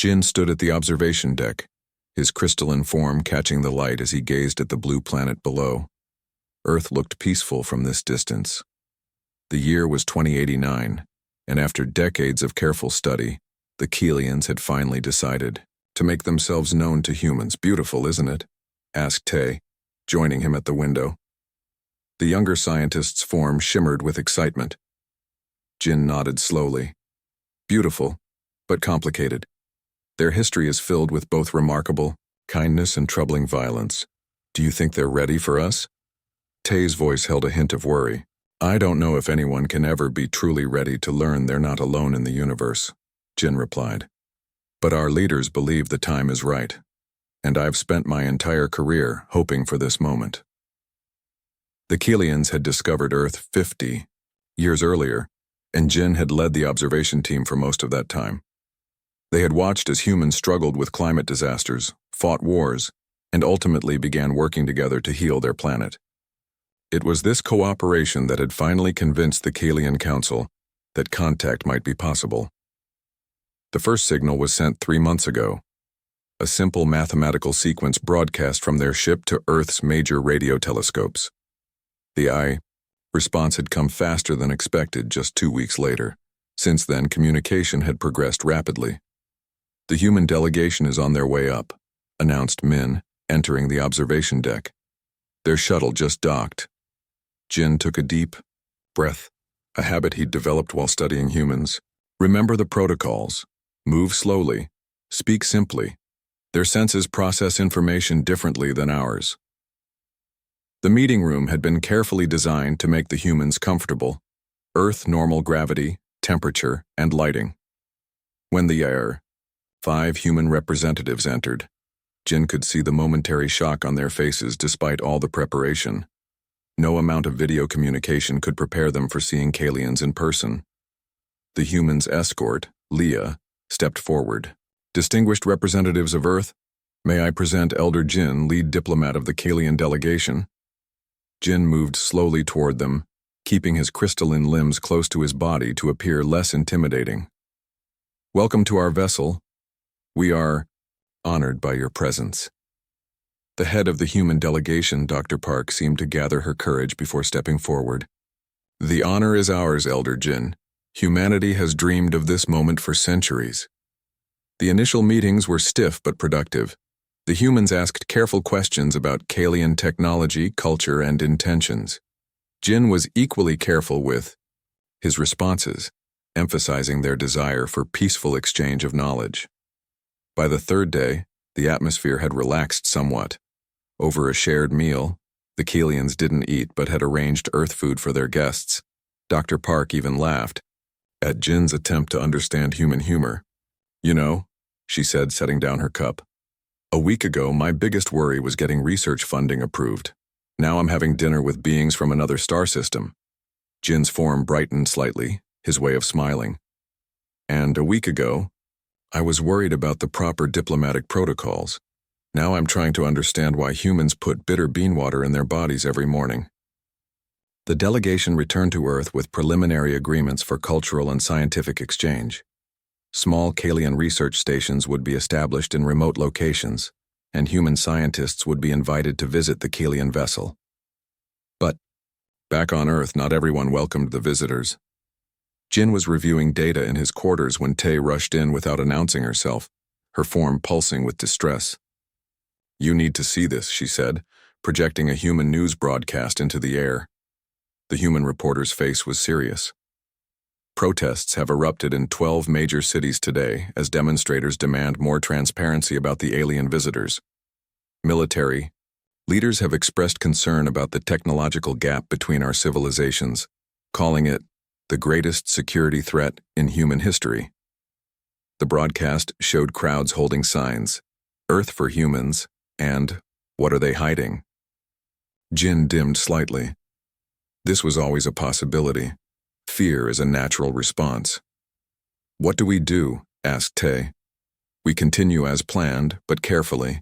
Jin stood at the observation deck, his crystalline form catching the light as he gazed at the blue planet below. Earth looked peaceful from this distance. The year was 2089, and after decades of careful study, the Keelians had finally decided to make themselves known to humans. Beautiful, isn't it? Asked Tay, joining him at the window. The younger scientist's form shimmered with excitement. Jin nodded slowly. Beautiful, but complicated. Their history is filled with both remarkable kindness and troubling violence. Do you think they're ready for us? Tay's voice held a hint of worry. I don't know if anyone can ever be truly ready to learn they're not alone in the universe, Jin replied. But our leaders believe the time is right, and I've spent my entire career hoping for this moment. The Keelians had discovered Earth 50 years earlier, and Jin had led the observation team for most of that time. They had watched as humans struggled with climate disasters, fought wars, and ultimately began working together to heal their planet. It was this cooperation that had finally convinced the Keelian Council that contact might be possible. The first signal was sent 3 months ago, a simple mathematical sequence broadcast from their ship to Earth's major radio telescopes. The response had come faster than expected just 2 weeks later. Since then, communication had progressed rapidly. The human delegation is on their way up, announced Min, entering the observation deck. Their shuttle just docked. Jin took a deep breath, a habit he'd developed while studying humans. Remember the protocols. Move slowly. Speak simply. Their senses process information differently than ours. The meeting room had been carefully designed to make the humans comfortable. Earth normal gravity, temperature, and lighting. When the 5 human representatives entered, Jin could see the momentary shock on their faces despite all the preparation. No amount of video communication could prepare them for seeing Keelians in person. The human's escort, Leah, stepped forward. Distinguished representatives of Earth, may I present Elder Jin, lead diplomat of the Keelian delegation? Jin moved slowly toward them, keeping his crystalline limbs close to his body to appear less intimidating. Welcome to our vessel. We are honored by your presence. The head of the human delegation, Dr. Park, seemed to gather her courage before stepping forward. The honor is ours, Elder Jin. Humanity has dreamed of this moment for centuries. The initial meetings were stiff but productive. The humans asked careful questions about Keelian technology, culture, and intentions. Jin was equally careful with his responses, emphasizing their desire for peaceful exchange of knowledge. By the third day, the atmosphere had relaxed somewhat. Over a shared meal, the Keelians didn't eat but had arranged Earth food for their guests. Dr. Park even laughed at Jin's attempt to understand human humor. You know, she said, setting down her cup. A week ago, my biggest worry was getting research funding approved. Now I'm having dinner with beings from another star system. Jin's form brightened slightly, his way of smiling. And a week ago, I was worried about the proper diplomatic protocols. Now I'm trying to understand why humans put bitter bean water in their bodies every morning. The delegation returned to Earth with preliminary agreements for cultural and scientific exchange. Small Keelian research stations would be established in remote locations, and human scientists would be invited to visit the Keelian vessel. But back on Earth, not everyone welcomed the visitors. Jin was reviewing data in his quarters when Tay rushed in without announcing herself, her form pulsing with distress. You need to see this, she said, projecting a human news broadcast into the air. The human reporter's face was serious. Protests have erupted in 12 major cities today as demonstrators demand more transparency about the alien visitors. Military leaders have expressed concern about the technological gap between our civilizations, calling it the greatest security threat in human history. The broadcast showed crowds holding signs, Earth for humans, and what are they hiding? Jin dimmed slightly. This was always a possibility. Fear is a natural response. What do we do? Asked Tay. We continue as planned, but carefully.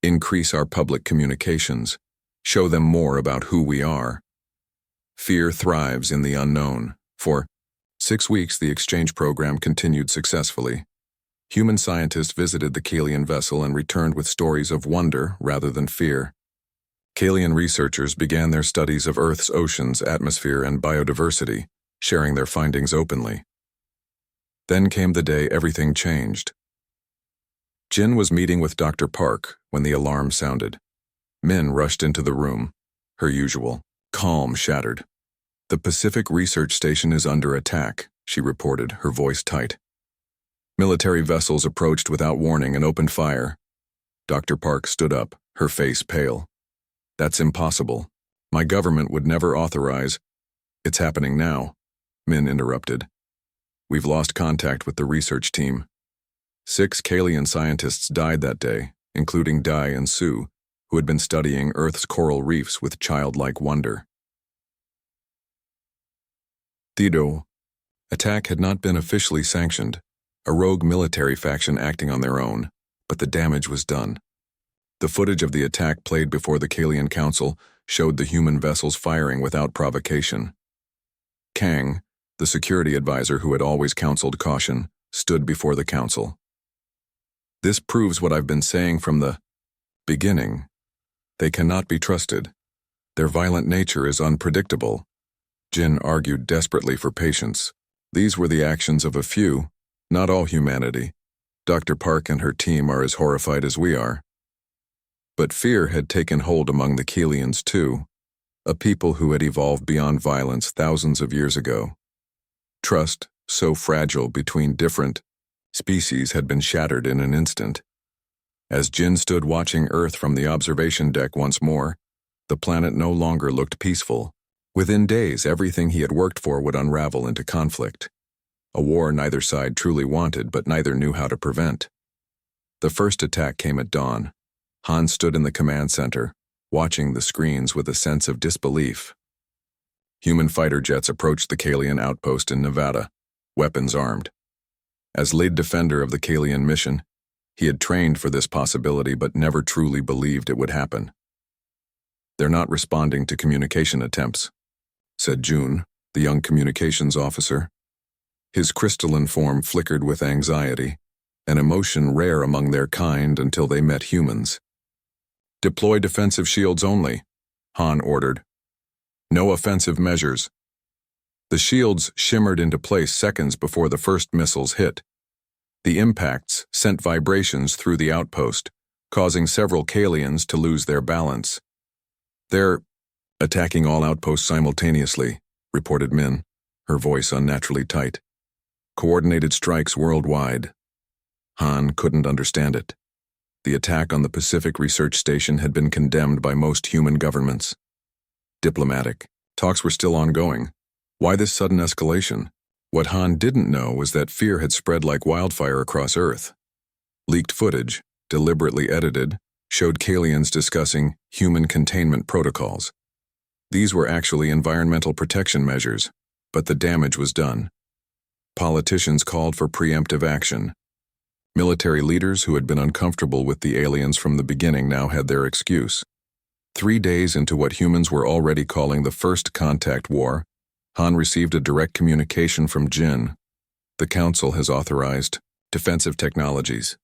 Increase our public communications. Show them more about who we are. Fear thrives in the unknown. For 6 weeks, the exchange program continued successfully. Human scientists visited the Kalian vessel and returned with stories of wonder rather than fear. Kalian researchers began their studies of Earth's oceans, atmosphere, and biodiversity, sharing their findings openly. Then came the day everything changed. Jin was meeting with Dr. Park when the alarm sounded. Min rushed into the room, her usual calm shattered. "The Pacific Research Station is under attack," she reported, her voice tight. Military vessels approached without warning and opened fire. Dr. Park stood up, her face pale. "That's impossible. My government would never authorize." "It's happening now," Min interrupted. "We've lost contact with the research team. 6 Kalian scientists died that day, including Dai and Sue, who had been studying Earth's coral reefs with childlike wonder." The attack had not been officially sanctioned, a rogue military faction acting on their own, but the damage was done. The footage of the attack played before the Kalian Council showed the human vessels firing without provocation. Kang, the security advisor who had always counseled caution, stood before the council. "This proves what I've been saying from the beginning. They cannot be trusted. Their violent nature is unpredictable." Jin argued desperately for patience. "These were the actions of a few, not all humanity. Dr. Park and her team are as horrified as we are." But fear had taken hold among the Kalians too, a people who had evolved beyond violence thousands of years ago. Trust, so fragile between different species, had been shattered in an instant. As Jin stood watching Earth from the observation deck once more, the planet no longer looked peaceful. Within days, everything he had worked for would unravel into conflict. A war neither side truly wanted, but neither knew how to prevent. The first attack came at dawn. Han stood in the command center, watching the screens with a sense of disbelief. Human fighter jets approached the Kalian outpost in Nevada, weapons armed. As lead defender of the Kalian mission, he had trained for this possibility but never truly believed it would happen. "They're not responding to communication attempts," said Jun, the young communications officer. His crystalline form flickered with anxiety, an emotion rare among their kind until they met humans. "Deploy defensive shields only," Han ordered. "No offensive measures." The shields shimmered into place seconds before the first missiles hit. The impacts sent vibrations through the outpost, causing several Kalians to lose their balance. "They're attacking all outposts simultaneously," reported Min, her voice unnaturally tight. "Coordinated strikes worldwide." Han couldn't understand it. The attack on the Pacific Research Station had been condemned by most human governments. Diplomatic talks were still ongoing. Why this sudden escalation? What Han didn't know was that fear had spread like wildfire across Earth. Leaked footage, deliberately edited, showed Kalians discussing human containment protocols. These were actually environmental protection measures, but the damage was done. Politicians called for preemptive action. Military leaders who had been uncomfortable with the aliens from the beginning now had their excuse. 3 days into what humans were already calling the First Contact War, Han received a direct communication from Jin. "The Council has authorized defensive technologies,"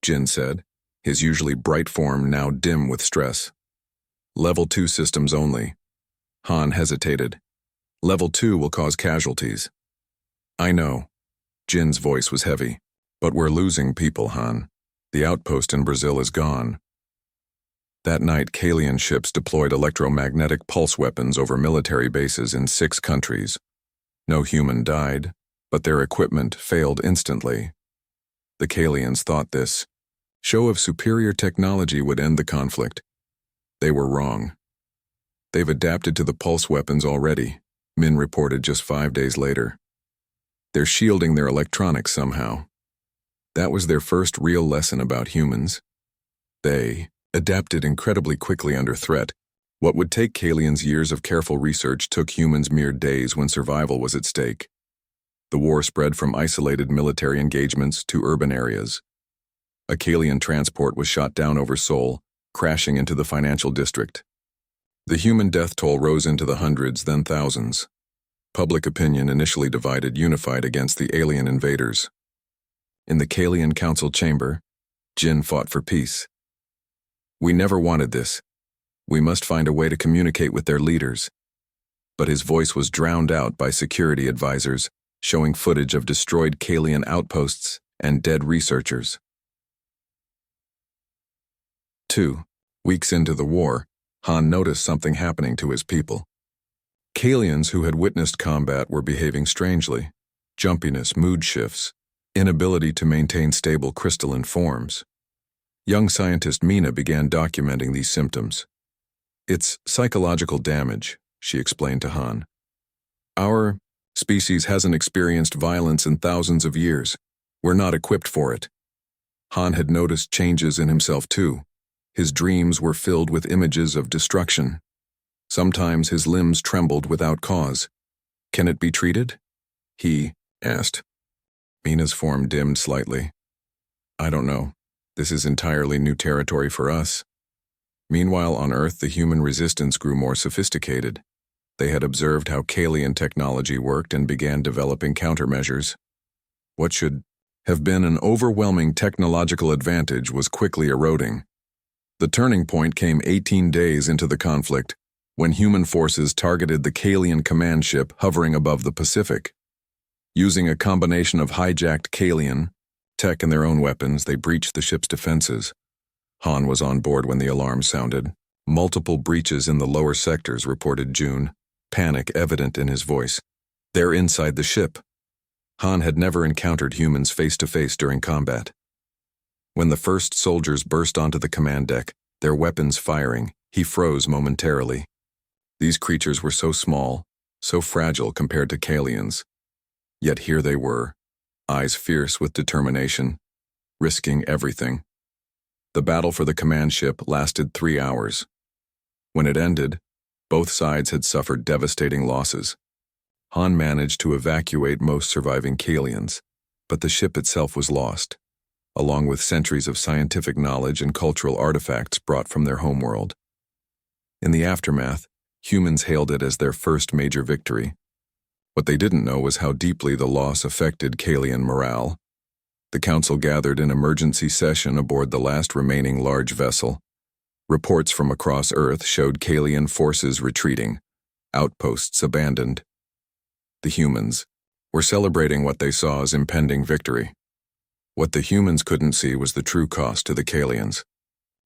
Jin said, his usually bright form now dim with stress. "Level 2 systems only." Han hesitated. "Level 2 will cause casualties." "I know." Jin's voice was heavy. "But we're losing people, Han. The outpost in Brazil is gone." That night, Kalian ships deployed electromagnetic pulse weapons over military bases in 6 countries. No human died, but their equipment failed instantly. The Kalians thought this show of superior technology would end the conflict. They were wrong. "They've adapted to the pulse weapons already," Min reported just 5 days later. "They're shielding their electronics somehow." That was their first real lesson about humans. They adapted incredibly quickly under threat. What would take Kalians years of careful research took humans mere days when survival was at stake. The war spread from isolated military engagements to urban areas. A Kalian transport was shot down over Seoul, crashing into the financial district. The human death toll rose into the hundreds, then thousands. Public opinion, initially divided, unified against the alien invaders. In the Kalian Council chamber, Jin fought for peace. "We never wanted this. We must find a way to communicate with their leaders." But his voice was drowned out by security advisors, showing footage of destroyed Kalian outposts and dead researchers. 2 weeks into the war, Han noticed something happening to his people. Kalians who had witnessed combat were behaving strangely. Jumpiness, mood shifts, inability to maintain stable crystalline forms. Young scientist Mina began documenting these symptoms. "It's psychological damage," she explained to Han. "Our species hasn't experienced violence in thousands of years. We're not equipped for it." Han had noticed changes in himself too. His dreams were filled with images of destruction. Sometimes his limbs trembled without cause. "Can it be treated?" he asked. Mina's form dimmed slightly. "I don't know. This is entirely new territory for us." Meanwhile, on Earth, the human resistance grew more sophisticated. They had observed how Kalian technology worked and began developing countermeasures. What should have been an overwhelming technological advantage was quickly eroding. The turning point came 18 days into the conflict, when human forces targeted the Kalian command ship hovering above the Pacific. Using a combination of hijacked Kalian tech and their own weapons, they breached the ship's defenses. Han was on board when the alarm sounded. "Multiple breaches in the lower sectors," reported June, panic evident in his voice. "They're inside the ship." Han had never encountered humans face-to-face during combat. When the first soldiers burst onto the command deck, their weapons firing, he froze momentarily. These creatures were so small, so fragile compared to Kalians. Yet here they were, eyes fierce with determination, risking everything. The battle for the command ship lasted 3 hours. When it ended, both sides had suffered devastating losses. Han managed to evacuate most surviving Kalians, but the ship itself was lost, along with centuries of scientific knowledge and cultural artifacts brought from their homeworld. In the aftermath, humans hailed it as their first major victory. What they didn't know was how deeply the loss affected Kalian morale. The council gathered in emergency session aboard the last remaining large vessel. Reports from across Earth showed Kalian forces retreating, outposts abandoned. The humans were celebrating what they saw as impending victory. What the humans couldn't see was the true cost to the Kalians.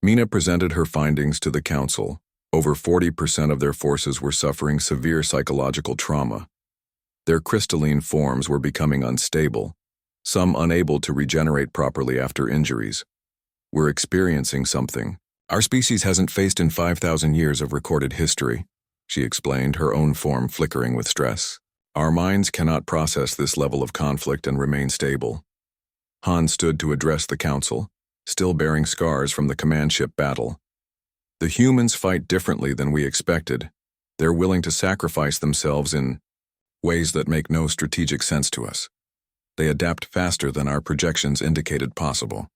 Mina presented her findings to the council. Over 40% of their forces were suffering severe psychological trauma. Their crystalline forms were becoming unstable, some unable to regenerate properly after injuries. "We're experiencing something our species hasn't faced in 5,000 years of recorded history," she explained, her own form flickering with stress. "Our minds cannot process this level of conflict and remain stable." Han stood to address the council, still bearing scars from the command ship battle. "The humans fight differently than we expected. They're willing to sacrifice themselves in ways that make no strategic sense to us. They adapt faster than our projections indicated possible."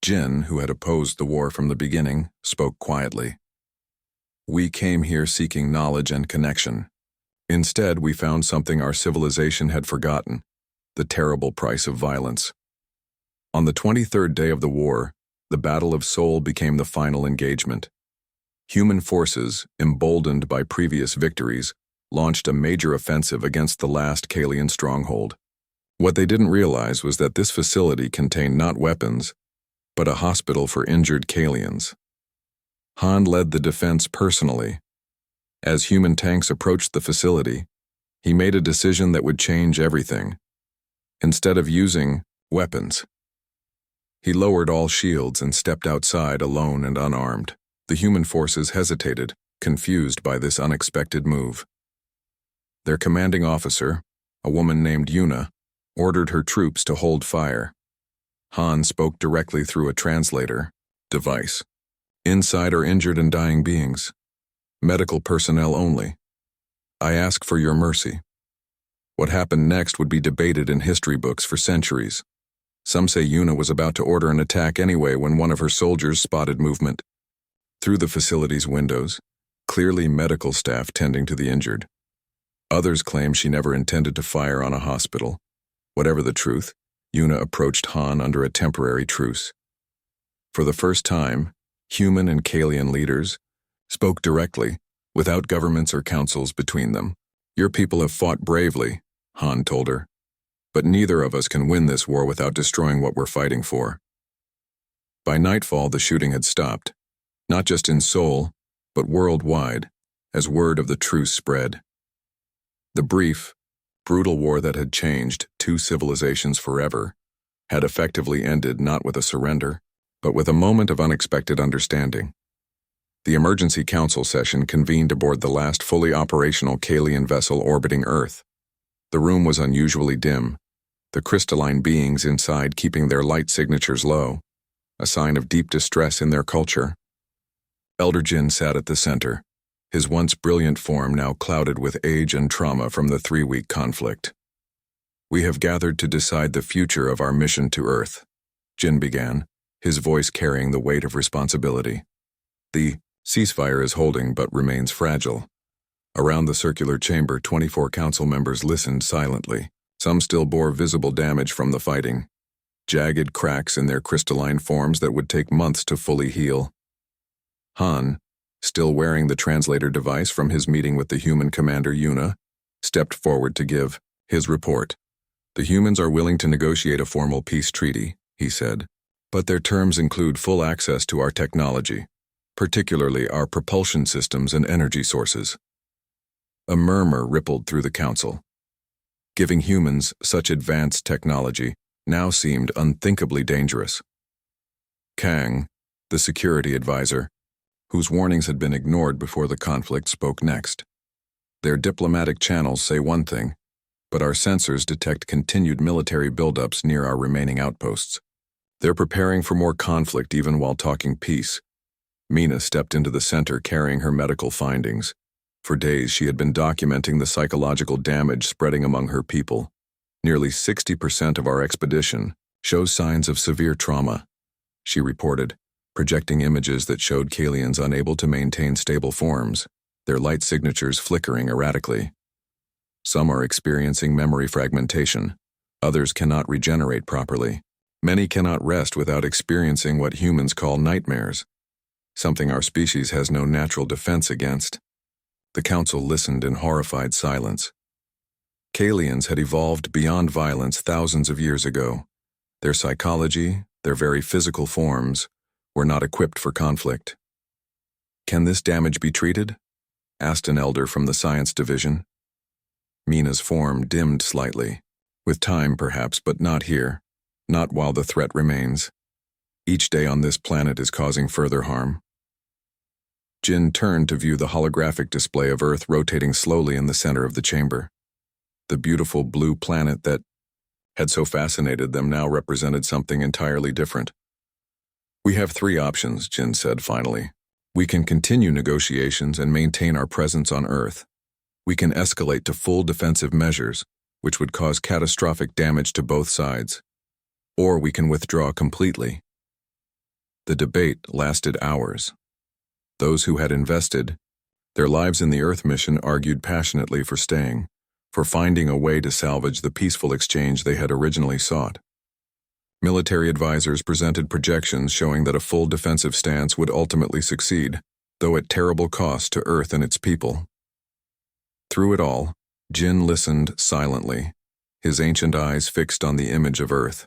Jin, who had opposed the war from the beginning, spoke quietly. "We came here seeking knowledge and connection. Instead, we found something our civilization had forgotten: the terrible price of violence." On the 23rd day of the war, the Battle of Seoul became the final engagement. Human forces, emboldened by previous victories, launched a major offensive against the last Kalian stronghold. What they didn't realize was that this facility contained not weapons, but a hospital for injured Kalians. Han led the defense personally. As human tanks approached the facility, he made a decision that would change everything. Instead of using weapons, he lowered all shields and stepped outside alone and unarmed. The human forces hesitated, confused by this unexpected move. Their commanding officer, a woman named Yuna, ordered her troops to hold fire. Han spoke directly through a translator device. "Inside are injured and dying beings. Medical personnel only. I ask for your mercy." What happened next would be debated in history books for centuries. Some say Yuna was about to order an attack anyway when one of her soldiers spotted movement through the facility's windows, clearly medical staff tending to the injured. Others claim she never intended to fire on a hospital. Whatever the truth, Yuna approached Han under a temporary truce. For the first time, human and Kalian leaders spoke directly, without governments or councils between them. Your people have fought bravely, Han told her. But neither of us can win this war without destroying what we're fighting for. By nightfall, the shooting had stopped, not just in Seoul, but worldwide, as word of the truce spread. The brief, brutal war that had changed two civilizations forever had effectively ended not with a surrender, but with a moment of unexpected understanding. The emergency council session convened aboard the last fully operational Kalian vessel orbiting Earth. The room was unusually dim, the crystalline beings inside keeping their light signatures low, a sign of deep distress in their culture. Elder Jin sat at the center, his once brilliant form now clouded with age and trauma from the 3-week conflict. We have gathered to decide the future of our mission to Earth, Jin began, his voice carrying the weight of responsibility. The ceasefire is holding but remains fragile. Around the circular chamber, 24 council members listened silently. Some still bore visible damage from the fighting, jagged cracks in their crystalline forms that would take months to fully heal. Han, still wearing the translator device from his meeting with the human commander Yuna, stepped forward to give his report. The humans are willing to negotiate a formal peace treaty, he said, but their terms include full access to our technology, particularly our propulsion systems and energy sources. A murmur rippled through the council. Giving humans such advanced technology now seemed unthinkably dangerous. Kang, the security advisor, whose warnings had been ignored before the conflict, spoke next. Their diplomatic channels say one thing, but our sensors detect continued military buildups near our remaining outposts. They're preparing for more conflict even while talking peace. Mina stepped into the center carrying her medical findings. For days she had been documenting the psychological damage spreading among her people. Nearly 60% of our expedition shows signs of severe trauma, she reported, projecting images that showed Kalians unable to maintain stable forms, their light signatures flickering erratically. Some are experiencing memory fragmentation, others cannot regenerate properly. Many cannot rest without experiencing what humans call nightmares, something our species has no natural defense against. The council listened in horrified silence. Kalians had evolved beyond violence thousands of years ago. Their psychology, their very physical forms, were not equipped for conflict. Can this damage be treated? Asked an elder from the science division. Mina's form dimmed slightly. With time, perhaps, but not here. Not while the threat remains. Each day on this planet is causing further harm. Jin turned to view the holographic display of Earth rotating slowly in the center of the chamber. The beautiful blue planet that had so fascinated them now represented something entirely different. We have 3 options, Jin said finally. We can continue negotiations and maintain our presence on Earth. We can escalate to full defensive measures, which would cause catastrophic damage to both sides. Or we can withdraw completely. The debate lasted hours. Those who had invested their lives in the Earth mission argued passionately for staying, for finding a way to salvage the peaceful exchange they had originally sought. Military advisors presented projections showing that a full defensive stance would ultimately succeed, though at terrible cost to Earth and its people. Through it all, Jin listened silently, his ancient eyes fixed on the image of Earth.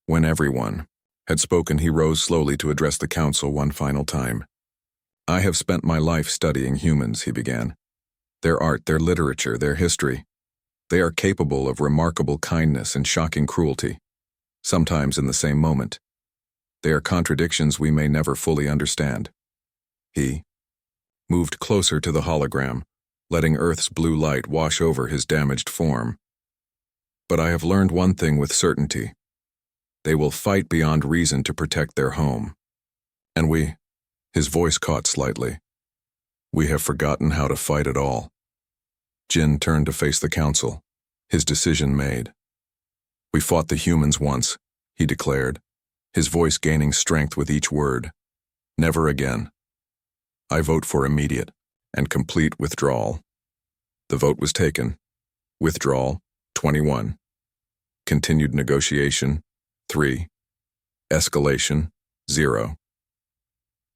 When everyone had spoken, he rose slowly to address the council one final time. I have spent my life studying humans, he began. Their art, their literature, their history. They are capable of remarkable kindness and shocking cruelty, sometimes in the same moment. They are contradictions we may never fully understand. He moved closer to the hologram, letting Earth's blue light wash over his damaged form. But I have learned one thing with certainty. They will fight beyond reason to protect their home. And we, his voice caught slightly, we have forgotten how to fight at all. Jin turned to face the council, his decision made. We fought the humans once, he declared, his voice gaining strength with each word. Never again. I vote for immediate and complete withdrawal. The vote was taken. Withdrawal, 21. Continued negotiation, 3. Escalation, 0.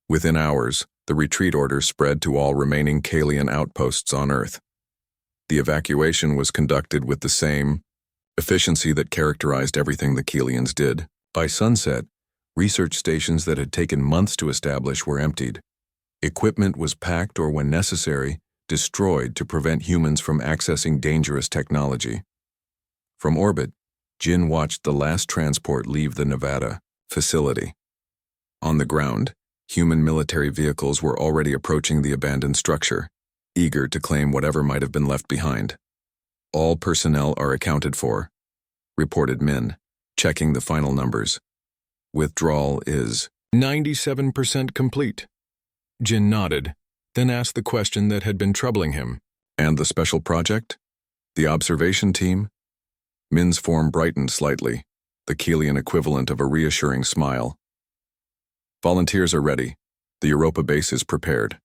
Within hours, the retreat order spread to all remaining Kalian outposts on Earth. The evacuation was conducted with the same efficiency that characterized everything the Kalians did. By sunset, research stations that had taken months to establish were emptied. Equipment was packed or, when necessary, destroyed to prevent humans from accessing dangerous technology. From orbit, Jin watched the last transport leave the Nevada facility. On the ground, human military vehicles were already approaching the abandoned structure, eager to claim whatever might have been left behind. All personnel are accounted for, reported Min, checking the final numbers. Withdrawal is 97% complete. Jin nodded, then asked the question that had been troubling him. And the special project? The observation team? Min's form brightened slightly, the Kalian equivalent of a reassuring smile. Volunteers are ready. The Europa base is prepared.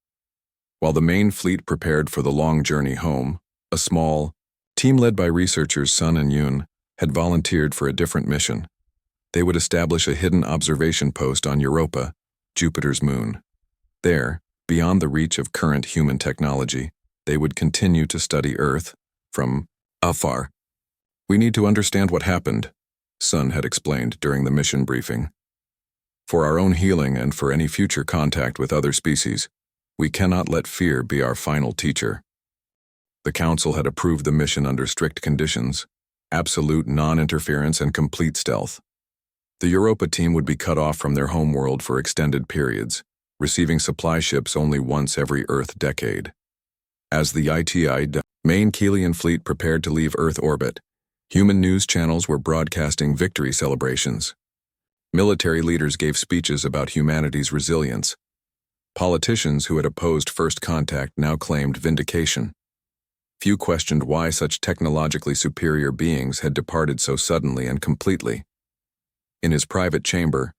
While the main fleet prepared for the long journey home, a small team led by researchers Sun and Yoon had volunteered for a different mission. They would establish a hidden observation post on Europa, Jupiter's moon. There, beyond the reach of current human technology, they would continue to study Earth from afar. We need to understand what happened, Sun had explained during the mission briefing. For our own healing and for any future contact with other species, we cannot let fear be our final teacher. The Council had approved the mission under strict conditions, absolute non-interference and complete stealth. The Europa team would be cut off from their homeworld for extended periods, receiving supply ships only once every Earth decade. As the ITI main Kalian fleet prepared to leave Earth orbit, human news channels were broadcasting victory celebrations. Military leaders gave speeches about humanity's resilience. Politicians who had opposed first contact now claimed vindication. Few questioned why such technologically superior beings had departed so suddenly and completely. In his private chamber,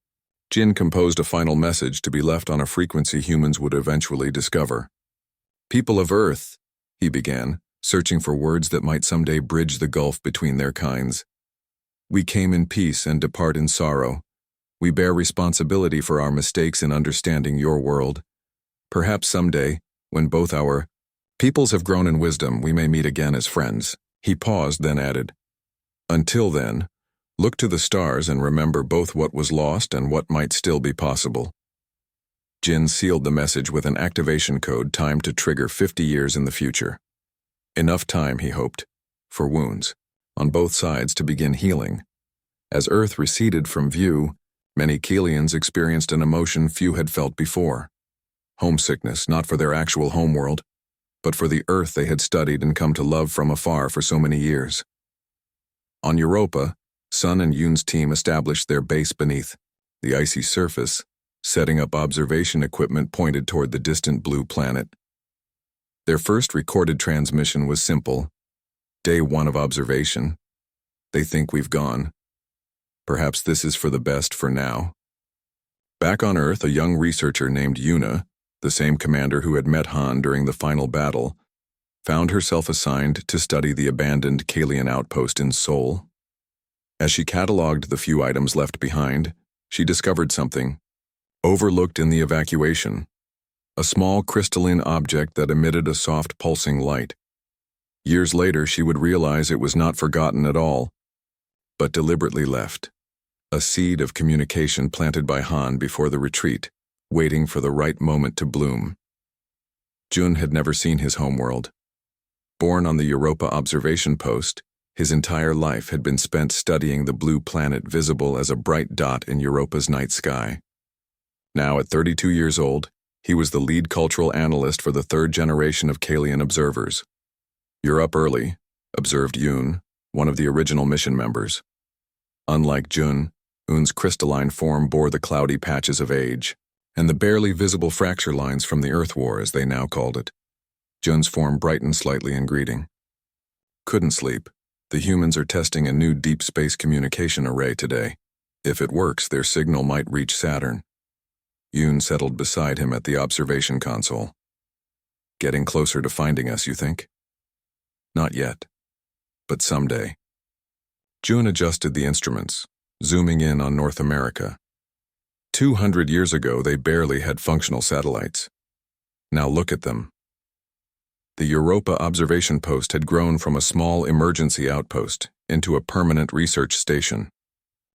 Jin composed a final message to be left on a frequency humans would eventually discover. People of Earth, he began, searching for words that might someday bridge the gulf between their kinds. We came in peace and depart in sorrow. We bear responsibility for our mistakes in understanding your world. Perhaps someday, when both our peoples have grown in wisdom, we may meet again as friends. He paused, then added, Until then, look to the stars and remember both what was lost and what might still be possible. Jin sealed the message with an activation code timed to trigger 50 years in the future. Enough time, he hoped, for wounds, on both sides, to begin healing. As Earth receded from view, many Kalians experienced an emotion few had felt before. Homesickness, not for their actual homeworld, but for the Earth they had studied and come to love from afar for so many years. On Europa, Sun and Yoon's team established their base beneath the icy surface, setting up observation equipment pointed toward the distant blue planet. Their first recorded transmission was simple. Day 1 of observation. They think we've gone. Perhaps this is for the best for now. Back on Earth, a young researcher named Yuna, the same commander who had met Han during the final battle, found herself assigned to study the abandoned Kalian outpost in Seoul. As she catalogued the few items left behind, she discovered something overlooked in the evacuation, a small crystalline object that emitted a soft pulsing light. Years later, she would realize it was not forgotten at all, but deliberately left, a seed of communication planted by Han before the retreat, waiting for the right moment to bloom. Jun had never seen his homeworld. Born on the Europa observation post, his entire life had been spent studying the blue planet visible as a bright dot in Europa's night sky. Now, at 32 years old, he was the lead cultural analyst for the third generation of Kalian observers. You're up early, observed Yoon, one of the original mission members. Unlike Jun, Yoon's crystalline form bore the cloudy patches of age, and the barely visible fracture lines from the Earth War, as they now called it. Jun's form brightened slightly in greeting. Couldn't sleep. The humans are testing a new deep space communication array today. If it works, their signal might reach Saturn. Yoon settled beside him at the observation console. Getting closer to finding us, you think? Not yet. But someday. June adjusted the instruments, zooming in on North America. 200 years ago, they barely had functional satellites. Now look at them. The Europa observation post had grown from a small emergency outpost into a permanent research station.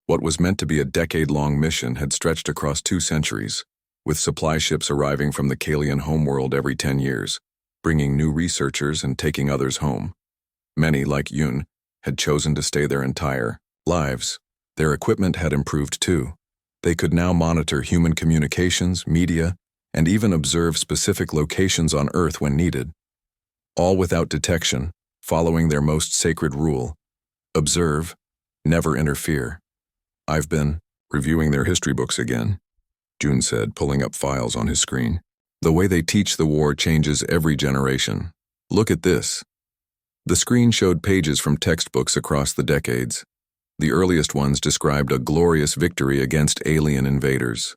What was meant to be a decade-long mission had stretched across 2 centuries, with supply ships arriving from the Kalian homeworld every 10 years, bringing new researchers and taking others home. Many, like Yoon, had chosen to stay their entire lives. Their equipment had improved too. They could now monitor human communications, media, and even observe specific locations on Earth when needed. All without detection, following their most sacred rule: observe, never interfere. I've been reviewing their history books again, June said, pulling up files on his screen. The way they teach the war changes every generation. Look at this. The screen showed pages from textbooks across the decades. The earliest ones described a glorious victory against alien invaders.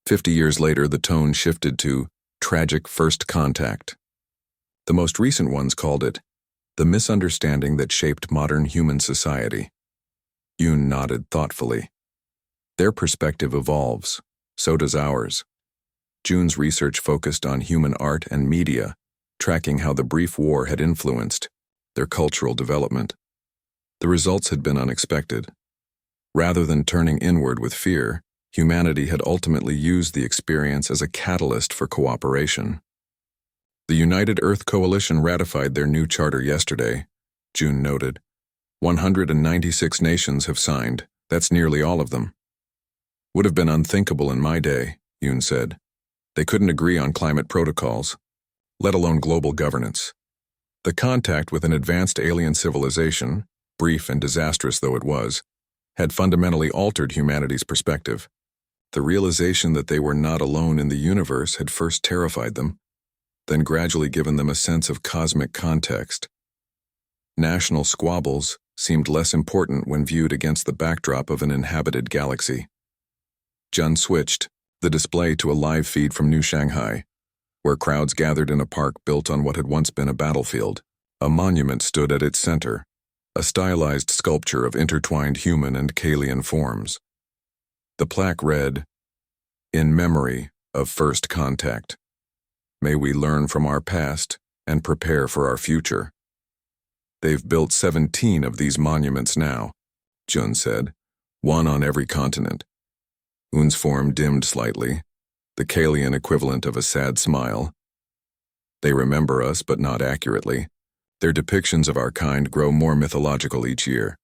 50 years later, the tone shifted to tragic first contact. The most recent ones called it the misunderstanding that shaped modern human society. Yoon nodded thoughtfully. Their perspective evolves, so does ours. June's research focused on human art and media, tracking how the brief war had influenced their cultural development. The results had been unexpected. Rather than turning inward with fear, humanity had ultimately used the experience as a catalyst for cooperation. The United Earth Coalition ratified their new charter yesterday, June noted. 196 nations have signed. That's nearly all of them. Would have been unthinkable in my day, Yoon said. They couldn't agree on climate protocols, let alone global governance. The contact with an advanced alien civilization, brief and disastrous though it was, had fundamentally altered humanity's perspective. The realization that they were not alone in the universe had first terrified them, then gradually given them a sense of cosmic context. National squabbles seemed less important when viewed against the backdrop of an inhabited galaxy. Jun switched the display to a live feed from New Shanghai, where crowds gathered in a park built on what had once been a battlefield. A monument stood at its center, a stylized sculpture of intertwined human and Kalian forms. The plaque read, "In memory of first contact. May we learn from our past and prepare for our future." They've built 17 of these monuments now, Jun said, one on every continent. Yoon's form dimmed slightly, the Kalian equivalent of a sad smile. They remember us, but not accurately. Their depictions of our kind grow more mythological each year.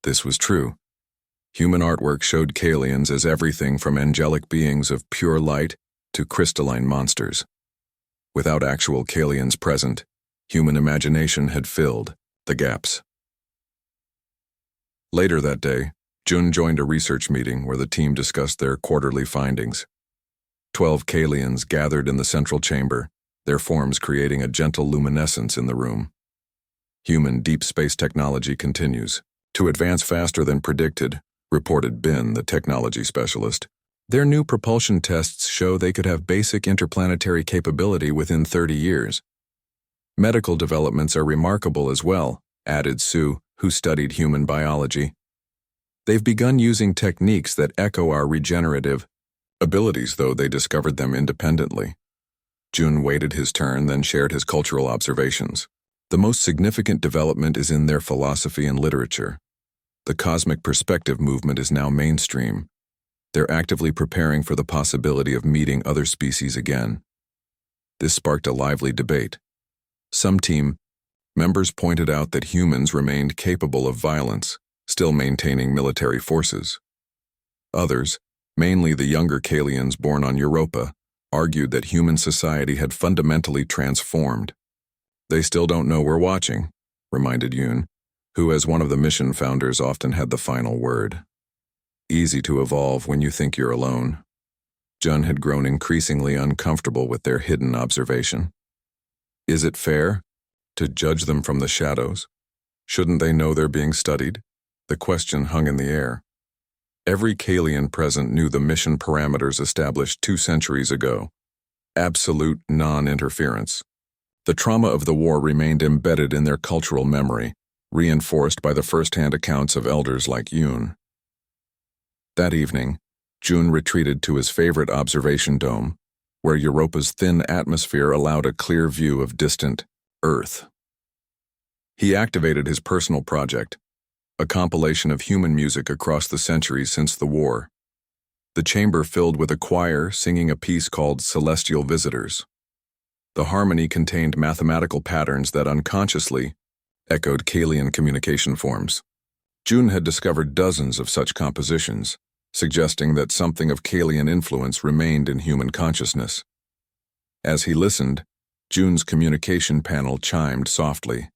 This was true. Human artwork showed Kalians as everything from angelic beings of pure light to crystalline monsters. Without actual Kalians present, human imagination had filled the gaps. Later that day, Jun joined a research meeting where the team discussed their quarterly findings. 12 Kalians gathered in the central chamber, their forms creating a gentle luminescence in the room. Human deep space technology continues to advance faster than predicted, reported Bin, the technology specialist. Their new propulsion tests show they could have basic interplanetary capability within 30 years. Medical developments are remarkable as well, added Sue, who studied human biology. They've begun using techniques that echo our regenerative abilities, though they discovered them independently. Jun waited his turn, then shared his cultural observations. The most significant development is in their philosophy and literature. The cosmic perspective movement is now mainstream. They're actively preparing for the possibility of meeting other species again. This sparked a lively debate. Some team members pointed out that humans remained capable of violence, still maintaining military forces. Others, mainly the younger Kalians born on Europa, argued that human society had fundamentally transformed. They still don't know we're watching, reminded Yoon, who as one of the mission founders often had the final word. Easy to evolve when you think you're alone. Jun had grown increasingly uncomfortable with their hidden observation. Is it fair to judge them from the shadows? Shouldn't they know they're being studied? The question hung in the air. Every Kalian present knew the mission parameters established 2 centuries ago. Absolute non-interference. The trauma of the war remained embedded in their cultural memory, reinforced by the first-hand accounts of elders like Yoon. That evening, Jun retreated to his favorite observation dome, where Europa's thin atmosphere allowed a clear view of distant Earth. He activated his personal project, a compilation of human music across the centuries since the war. The chamber filled with a choir singing a piece called Celestial Visitors. The harmony contained mathematical patterns that unconsciously echoed Kalian communication forms. Jun had discovered dozens of such compositions, suggesting that something of Kalian influence remained in human consciousness. As he listened, Jun's communication panel chimed softly.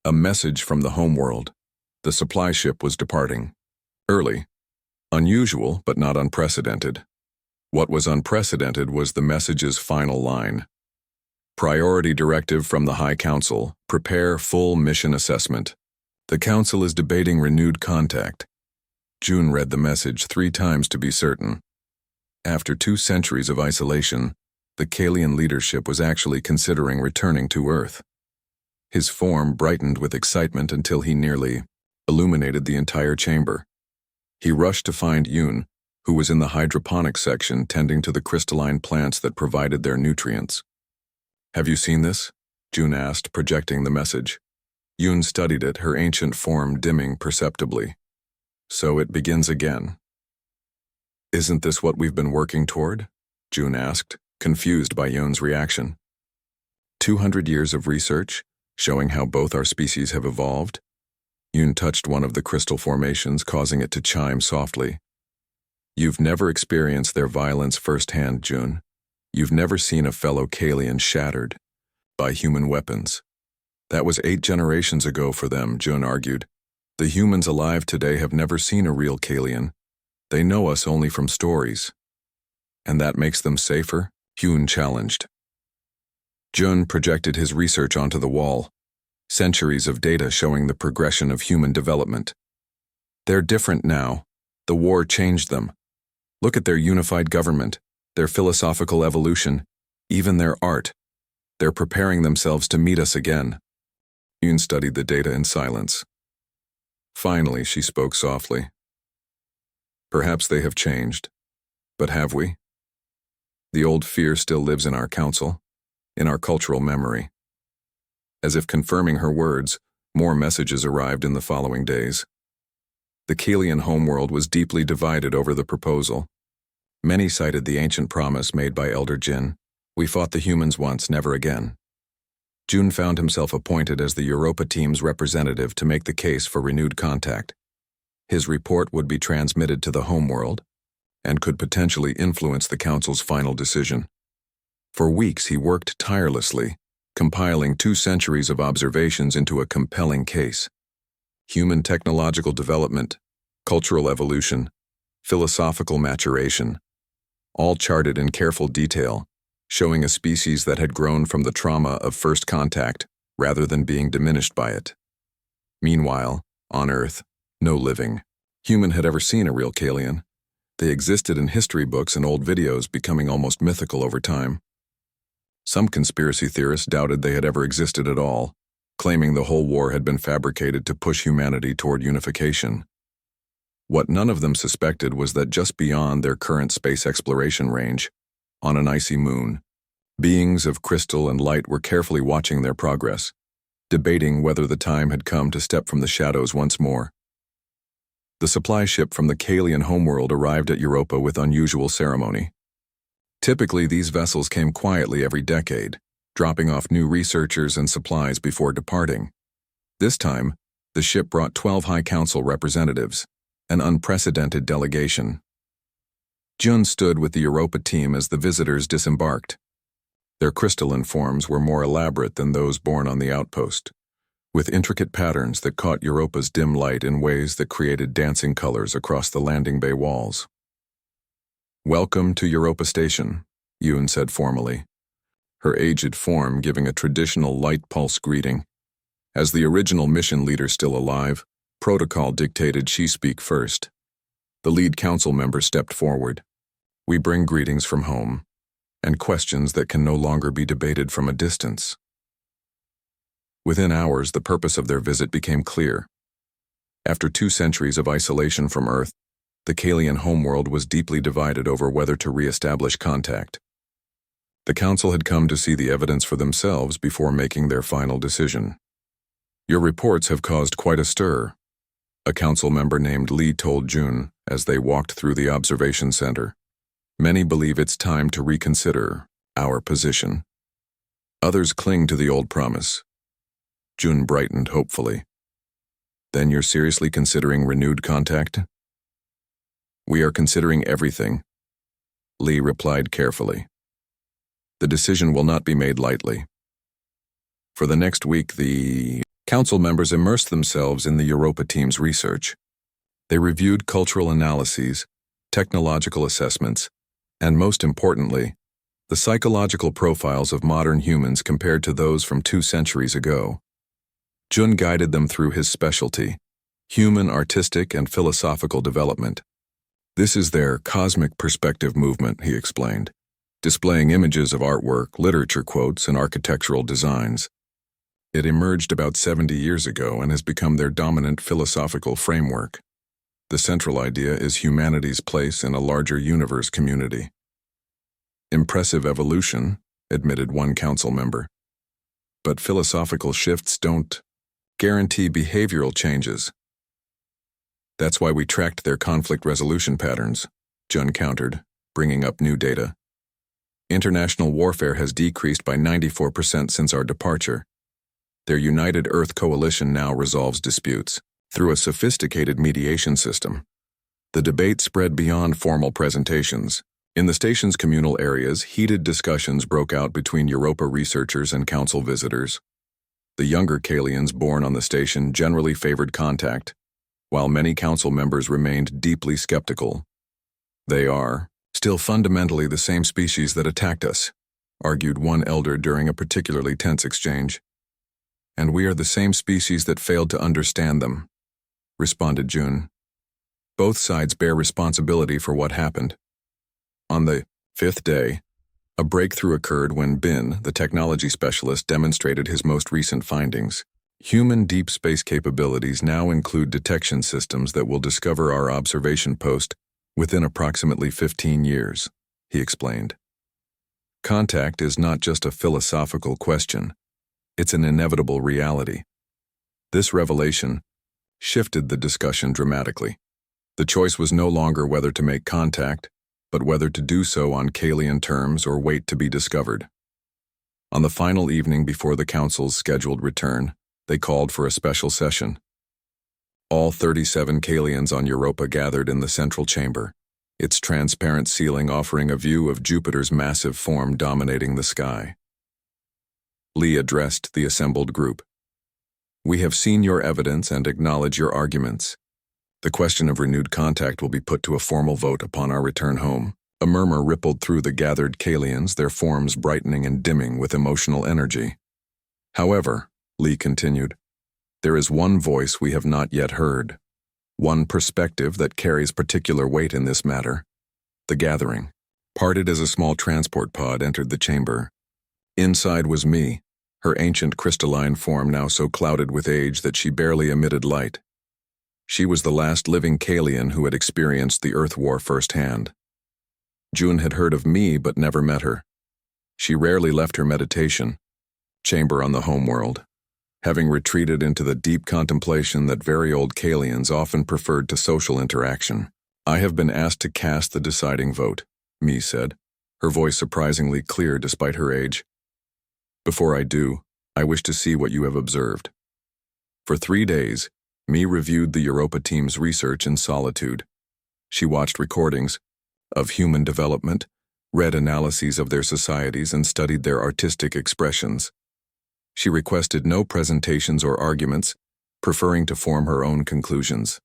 A message from the homeworld. The supply ship was departing. Early. Unusual, but not unprecedented. What was unprecedented was the message's final line. Priority directive from the High Council. Prepare full mission assessment. The Council is debating renewed contact. Jun read the message 3 times to be certain. After 2 centuries of isolation, the Kalian leadership was actually considering returning to Earth. His form brightened with excitement until he nearly illuminated the entire chamber. He rushed to find Yoon, who was in the hydroponics section tending to the crystalline plants that provided their nutrients. "Have you seen this?" Jun asked, projecting the message. Yoon studied it, her ancient form dimming perceptibly. "So it begins again." "Isn't this what we've been working toward?" Jun asked, confused by Yoon's reaction. 200 years of research, showing how both our species have evolved? Yoon touched one of the crystal formations, causing it to chime softly. "You've never experienced their violence firsthand, Jun. You've never seen a fellow Kalian shattered by human weapons. That was 8 generations ago for them," Jun argued. "The humans alive today have never seen a real Kalian. They know us only from stories." "And that makes them safer?" Yoon challenged. Jun projected his research onto the wall. Centuries of data showing the progression of human development. "They're different now. The war changed them. Look at their unified government, their philosophical evolution, even their art. They're preparing themselves to meet us again." Yoon studied the data in silence. Finally, she spoke softly. "Perhaps they have changed. But have we? The old fear still lives in our council, in our cultural memory." As if confirming her words, more messages arrived in the following days. The Kalian homeworld was deeply divided over the proposal. Many cited the ancient promise made by Elder Jin, "We fought the humans once, never again." Jun found himself appointed as the Europa team's representative to make the case for renewed contact. His report would be transmitted to the homeworld and could potentially influence the Council's final decision. For weeks he worked tirelessly, compiling 2 centuries of observations into a compelling case. Human technological development, cultural evolution, philosophical maturation, all charted in careful detail, showing a species that had grown from the trauma of first contact rather than being diminished by it. Meanwhile, on Earth, no living human had ever seen a real Kalian. They existed in history books and old videos, becoming almost mythical over time. Some conspiracy theorists doubted they had ever existed at all, claiming the whole war had been fabricated to push humanity toward unification. What none of them suspected was that just beyond their current space exploration range, on an icy moon, beings of crystal and light were carefully watching their progress, debating whether the time had come to step from the shadows once more. The supply ship from the Kalian homeworld arrived at Europa with unusual ceremony. Typically, these vessels came quietly every decade, dropping off new researchers and supplies before departing. This time, the ship brought 12 High Council representatives, an unprecedented delegation. Jun stood with the Europa team as the visitors disembarked. Their crystalline forms were more elaborate than those born on the outpost, with intricate patterns that caught Europa's dim light in ways that created dancing colors across the landing bay walls. "Welcome to Europa Station," Yoon said formally, her aged form giving a traditional light pulse greeting. As the original mission leader still alive, protocol dictated she speak first. The lead council member stepped forward. "We bring greetings from home, and questions that can no longer be debated from a distance." Within hours, the purpose of their visit became clear. After 2 centuries of isolation from Earth, the Kalian homeworld was deeply divided over whether to re-establish contact. The Council had come to see the evidence for themselves before making their final decision. "Your reports have caused quite a stir," a Council member named Lee told June as they walked through the observation center. "Many believe it's time to reconsider our position. Others cling to the old promise." June brightened hopefully. "Then you're seriously considering renewed contact?" "We are considering everything," Lee replied carefully. "The decision will not be made lightly." For the next week, the Council members immersed themselves in the Europa team's research. They reviewed cultural analyses, technological assessments, and most importantly, the psychological profiles of modern humans compared to those from 2 centuries ago. Jun guided them through his specialty, human artistic and philosophical development. "This is their cosmic perspective movement," he explained, displaying images of artwork, literature quotes, and architectural designs. It emerged about 70 years ago and has become their dominant philosophical framework. The central idea is humanity's place in a larger universe community. "Impressive evolution," admitted one Council member. "But philosophical shifts don't guarantee behavioral changes." "That's why we tracked their conflict resolution patterns," Jun countered, bringing up new data. "International warfare has decreased by 94% since our departure. Their United Earth Coalition now resolves disputes through a sophisticated mediation system. The debate spread beyond formal presentations. In the station's communal areas, heated discussions broke out between Europa researchers and Council visitors. The younger Kalians born on the station generally favored contact, while many Council members remained deeply skeptical. "They are still fundamentally the same species that attacked us," argued one elder during a particularly tense exchange. "And we are the same species that failed to understand them," responded June. "Both sides bear responsibility for what happened." On the 5th day, a breakthrough occurred when Bin, the technology specialist, demonstrated his most recent findings. "Human deep space capabilities now include detection systems that will discover our observation post within approximately 15 years, he explained. "Contact is not just a philosophical question. It's an inevitable reality." This revelation shifted the discussion dramatically. The choice was no longer whether to make contact, but whether to do so on Kalian terms or wait to be discovered. On the final evening before the Council's scheduled return, they called for a special session. All 37 Kalians on Europa gathered in the central chamber, its transparent ceiling offering a view of Jupiter's massive form dominating the sky. Lee addressed the assembled group. "We have seen your evidence and acknowledge your arguments. The question of renewed contact will be put to a formal vote upon our return home." A murmur rippled through the gathered Kalians, their forms brightening and dimming with emotional energy. "However," Lee continued, "there is one voice we have not yet heard, one perspective that carries particular weight in this matter." The gathering, parted as a small transport pod, entered the chamber. Inside was me, her ancient crystalline form now so clouded with age that she barely emitted light. She was the last living Kalian who had experienced the Earth War firsthand. June had heard of me but never met her. She rarely left her meditation chamber on the homeworld, having retreated into the deep contemplation that very old Kalians often preferred to social interaction. "I have been asked to cast the deciding vote," Mi said, her voice surprisingly clear despite her age. "Before I do, I wish to see what you have observed." For 3 days, Mi reviewed the Europa team's research in solitude. She watched recordings of human development, read analyses of their societies, and studied their artistic expressions. She requested no presentations or arguments, preferring to form her own conclusions.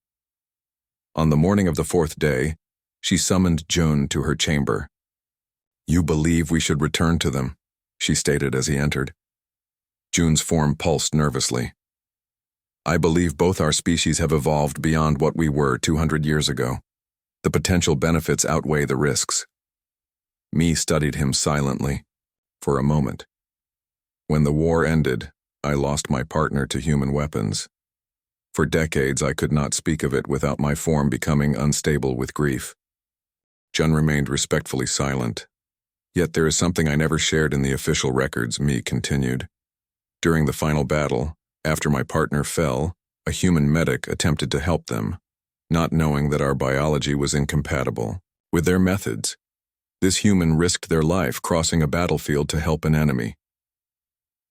On the morning of the 4th day, she summoned June to her chamber. "You believe we should return to them," she stated as he entered. June's form pulsed nervously. "I believe both our species have evolved beyond what we were 200 years ago. The potential benefits outweigh the risks." Mi studied him silently, for a moment. "When the war ended, I lost my partner to human weapons. For decades, I could not speak of it without my form becoming unstable with grief. Jun remained respectfully silent. Yet there is something I never shared in the official records, Mi continued. During the final battle, after my partner fell, a human medic attempted to help them, not knowing that our biology was incompatible with their methods. This human risked their life crossing a battlefield to help an enemy.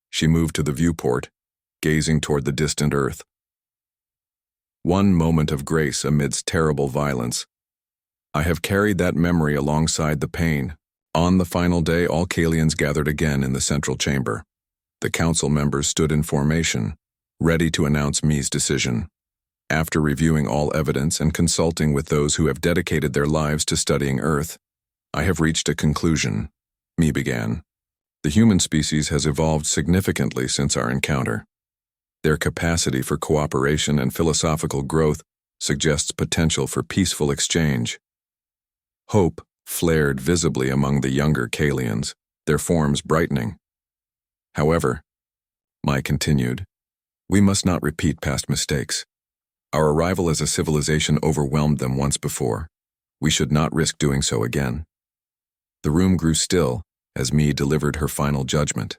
She moved to the viewport, gazing toward the distant Earth. One moment of grace amidst terrible violence. I have carried that memory alongside the pain. On the final day, all Kalians gathered again in the central chamber. The council members stood in formation, ready to announce Mi's decision. After reviewing all evidence and consulting with those who have dedicated their lives to studying Earth, I have reached a conclusion, Mi began. The human species has evolved significantly since our encounter. Their capacity for cooperation and philosophical growth suggests potential for peaceful exchange. Hope flared visibly among the younger Kalians, their forms brightening. However, Mi continued, we must not repeat past mistakes. Our arrival as a civilization overwhelmed them once before. We should not risk doing so again. The room grew still as Mi delivered her final judgment.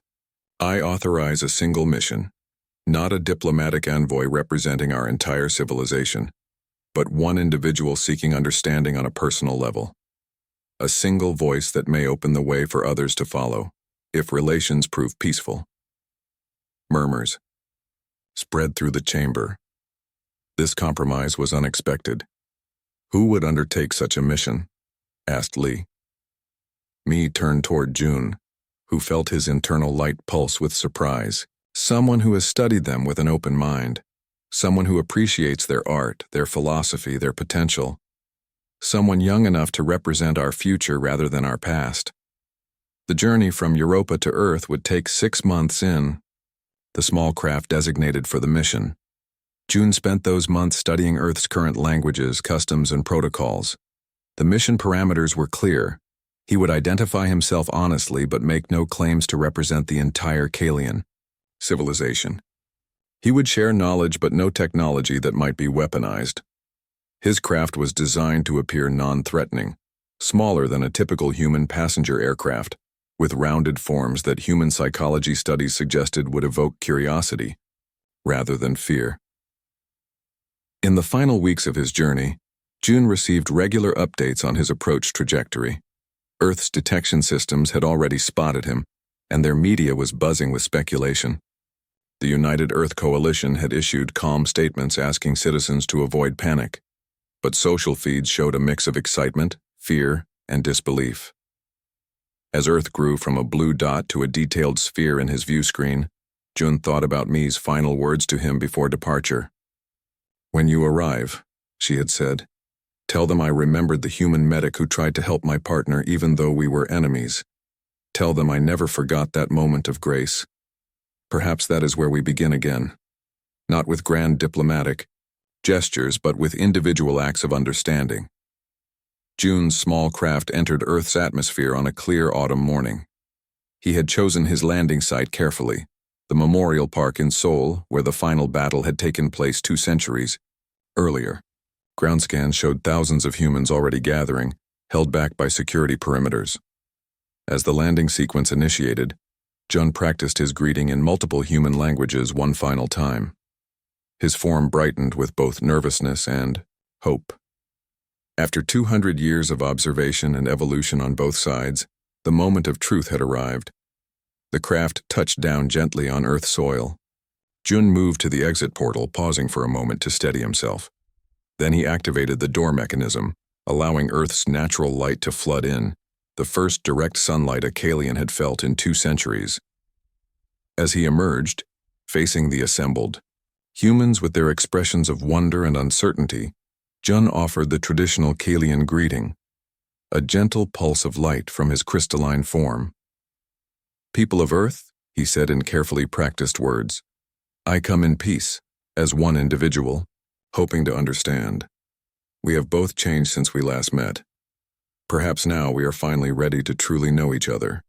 I authorize a single mission, not a diplomatic envoy representing our entire civilization, but one individual seeking understanding on a personal level. A single voice that may open the way for others to follow, if relations prove peaceful. Murmurs spread through the chamber. This compromise was unexpected. Who would undertake such a mission? Asked Lee. Mi turned toward Jun, who felt his internal light pulse with surprise. Someone who has studied them with an open mind. Someone who appreciates their art, their philosophy, their potential. Someone young enough to represent our future rather than our past. The journey from Europa to Earth would take 6 months in the small craft designated for the mission. Jun spent those months studying Earth's current languages, customs, and protocols. The mission parameters were clear. He would identify himself honestly but make no claims to represent the entire Kalian civilization. He would share knowledge but no technology that might be weaponized. His craft was designed to appear non-threatening, smaller than a typical human passenger aircraft, with rounded forms that human psychology studies suggested would evoke curiosity, rather than fear. In the final weeks of his journey, Jun received regular updates on his approach trajectory. Earth's detection systems had already spotted him, and their media was buzzing with speculation. The United Earth Coalition had issued calm statements asking citizens to avoid panic, but social feeds showed a mix of excitement, fear, and disbelief. As Earth grew from a blue dot to a detailed sphere in his view screen, Jun thought about Mi's final words to him before departure. When you arrive, she had said, tell them I remembered the human medic who tried to help my partner even though we were enemies. Tell them I never forgot that moment of grace. Perhaps that is where we begin again. Not with grand diplomatic gestures, but with individual acts of understanding. Jun's small craft entered Earth's atmosphere on a clear autumn morning. He had chosen his landing site carefully, the memorial park in Seoul, where the final battle had taken place 2 centuries earlier. Ground scans showed thousands of humans already gathering, held back by security perimeters. As the landing sequence initiated, Jun practiced his greeting in multiple human languages one final time. His form brightened with both nervousness and hope. After 200 years of observation and evolution on both sides, the moment of truth had arrived. The craft touched down gently on Earth soil. Jun moved to the exit portal, pausing for a moment to steady himself. Then he activated the door mechanism, allowing Earth's natural light to flood in, the first direct sunlight a Kalian had felt in 2 centuries. As he emerged, facing the assembled humans with their expressions of wonder and uncertainty, Jun offered the traditional Kalian greeting, a gentle pulse of light from his crystalline form. People of Earth, he said in carefully practiced words, I come in peace, as one individual, hoping to understand. We have both changed since we last met. Perhaps now we are finally ready to truly know each other.